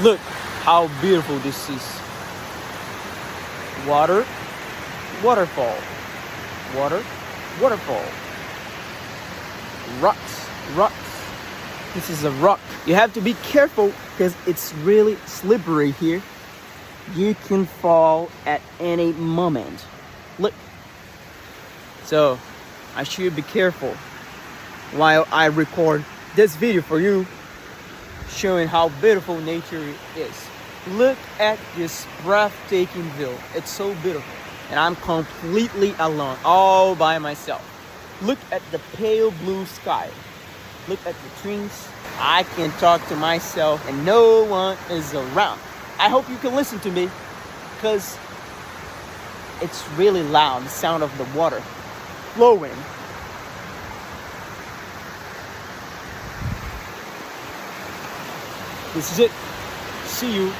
Look how beautiful this is. Water, waterfall. Water, waterfall. Rocks, rocks. This is a rock. You have to be careful because it's really slippery here. You can fall at any moment. Look. So I should be careful while I record this video for you, showing how beautiful nature is. Look at this breathtaking view. It's so beautiful. And I'm completely alone, all by myself. Look at the pale blue sky. Look at the trees. I can talk to myself and no one is around. I hope you can listen to me because it's really loud, the sound of the water flowing. This is it. See you.